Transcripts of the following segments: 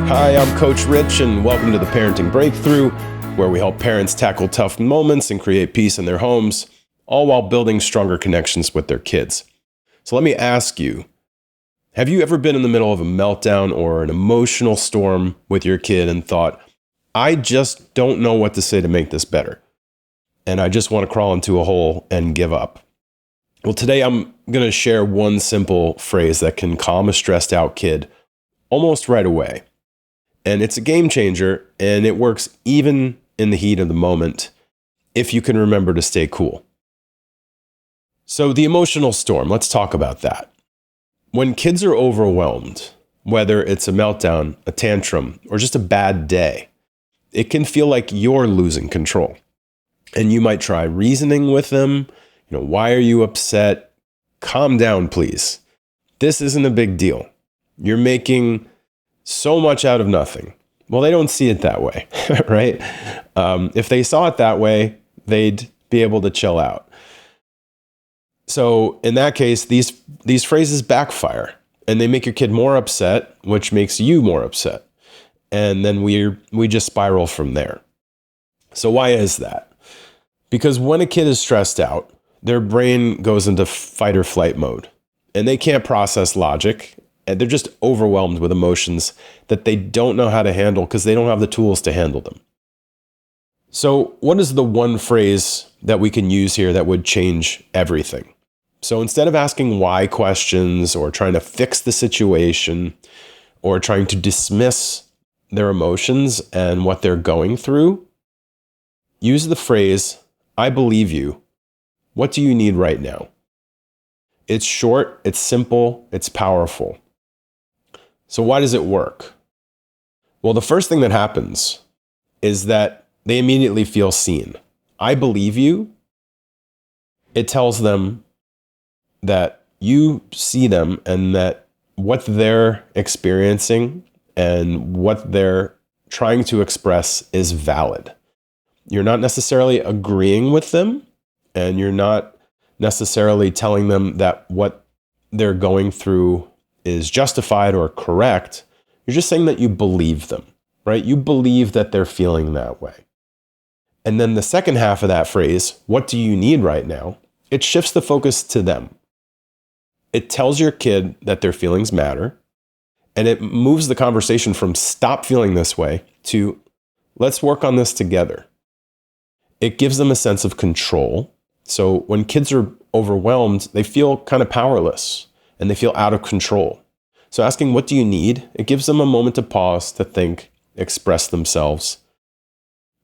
Hi, I'm Coach Rich, and welcome to the Parenting Breakthrough, where we help parents tackle tough moments and create peace in their homes, all while building stronger connections with their kids. So let me ask you, have you ever been in the middle of a meltdown or an emotional storm with your kid and thought, I just don't know what to say to make this better, and I just want to crawl into a hole and give up? Well, today I'm going to share one simple phrase that can calm a stressed out kid almost right away. And it's a game changer, and it works even in the heat of the moment if you can remember to stay cool. So the emotional storm, let's talk about that. When kids are overwhelmed, whether it's a meltdown, a tantrum, or just a bad day, it can feel like you're losing control. And you might try reasoning with them. Why are you upset? Calm down, please. This isn't a big deal. You're making so much out of nothing. Well, they don't see it that way, right? If they saw it that way, they'd be able to chill out. So in that case, these phrases backfire, and they make your kid more upset, which makes you more upset. And then we just spiral from there. So why is that? Because when a kid is stressed out, their brain goes into fight or flight mode, and they can't process logic. And they're just overwhelmed with emotions that they don't know how to handle because they don't have the tools to handle them. So what is the one phrase that we can use here that would change everything? So instead of asking why questions or trying to fix the situation or trying to dismiss their emotions and what they're going through, use the phrase, I believe you. What do you need right now? It's short, it's simple, it's powerful. So why does it work? Well, the first thing that happens is that they immediately feel seen. I believe you. It tells them that you see them and that what they're experiencing and what they're trying to express is valid. You're not necessarily agreeing with them, and you're not necessarily telling them that what they're going through is justified or correct. You're just saying that you believe them, right? You believe that they're feeling that way. And then the second half of that phrase, what do you need right now? It shifts the focus to them. It tells your kid that their feelings matter, and it moves the conversation from stop feeling this way to let's work on this together. It gives them a sense of control. So when kids are overwhelmed, they feel kind of powerless and they feel out of control. So asking, what do you need? It gives them a moment to pause, to think, express themselves.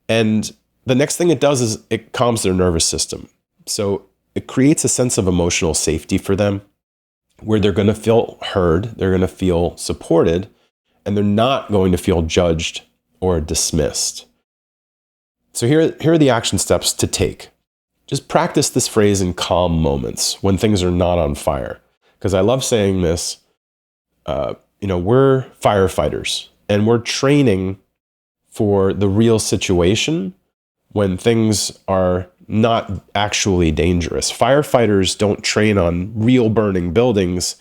And the next thing it does is it calms their nervous system. So it creates a sense of emotional safety for them where they're going to feel heard, they're going to feel supported, and they're not going to feel judged or dismissed. So here are the action steps to take. Just practice this phrase in calm moments when things are not on fire. Because I love saying this, we're firefighters and we're training for the real situation when things are not actually dangerous. Firefighters don't train on real burning buildings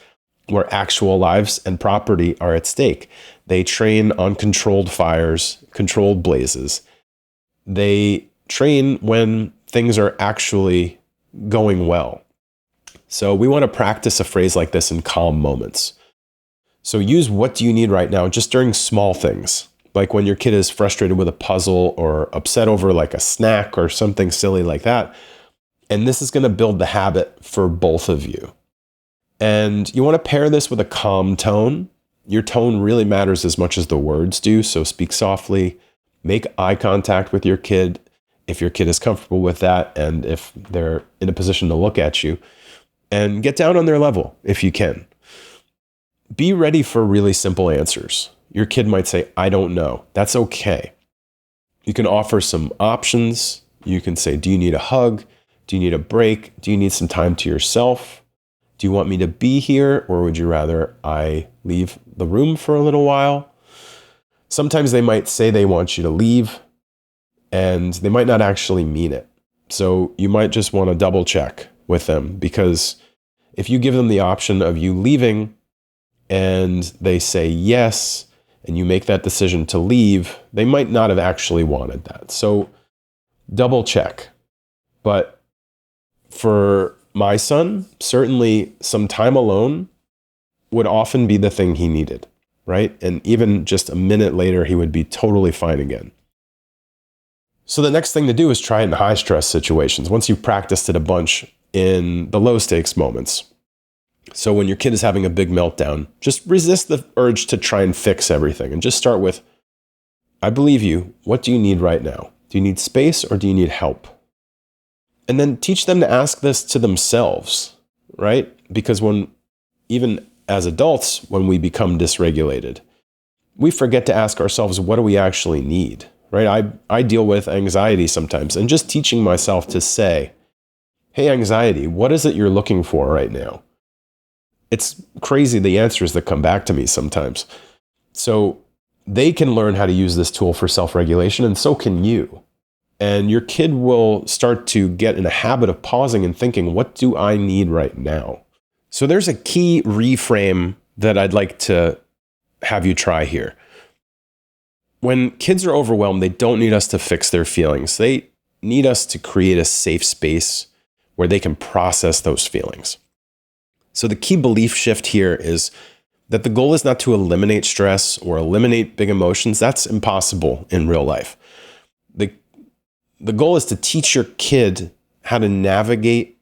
where actual lives and property are at stake. They train on controlled fires, controlled blazes. They train when things are actually going well. So we want to practice a phrase like this in calm moments. So use what do you need right now just during small things, like when your kid is frustrated with a puzzle or upset over like a snack or something silly like that. And this is going to build the habit for both of you. And you want to pair this with a calm tone. Your tone really matters as much as the words do. So speak softly, make eye contact with your kid if your kid is comfortable with that and if they're in a position to look at you. And get down on their level if you can. Be ready for really simple answers. Your kid might say, I don't know. That's okay. You can offer some options. You can say, do you need a hug? Do you need a break? Do you need some time to yourself? Do you want me to be here, or would you rather I leave the room for a little while? Sometimes they might say they want you to leave, and they might not actually mean it. So you might just want to double check with them, because if you give them the option of you leaving and they say yes, and you make that decision to leave, they might not have actually wanted that. So double check. But for my son, certainly some time alone would often be the thing he needed, right? And even just a minute later, he would be totally fine again. So the next thing to do is try it in high stress situations. Once you've practiced it a bunch in the low stakes moments. So when your kid is having a big meltdown, just resist the urge to try and fix everything and just start with, I believe you. What do you need right now? Do you need space or do you need help? And then teach them to ask this to themselves, right? Because even as adults, when we become dysregulated, we forget to ask ourselves, what do we actually need, right? I deal with anxiety sometimes, and just teaching myself to say, hey, anxiety, what is it you're looking for right now? It's crazy the answers that come back to me sometimes. So they can learn how to use this tool for self-regulation, and so can you. And your kid will start to get in a habit of pausing and thinking, what do I need right now? So there's a key reframe that I'd like to have you try here. When kids are overwhelmed, they don't need us to fix their feelings. They need us to create a safe space where they can process those feelings. So the key belief shift here is that the goal is not to eliminate stress or eliminate big emotions. That's impossible in real life. The goal is to teach your kid how to navigate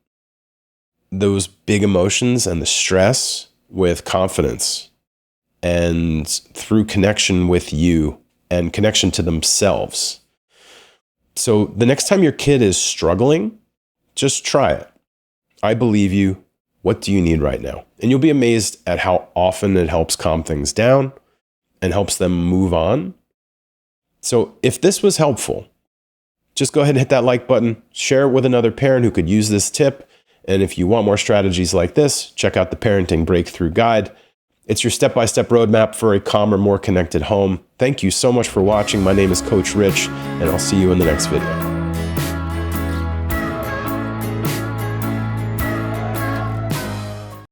those big emotions and the stress with confidence and through connection with you and connection to themselves. So the next time your kid is struggling, just try it. I believe you. What do you need right now? And you'll be amazed at how often it helps calm things down and helps them move on. So if this was helpful, just go ahead and hit that like button, share it with another parent who could use this tip. And if you want more strategies like this, check out the Parenting Breakthrough Guide. It's your step-by-step roadmap for a calmer, more connected home. Thank you so much for watching. My name is Coach Rich, and I'll see you in the next video.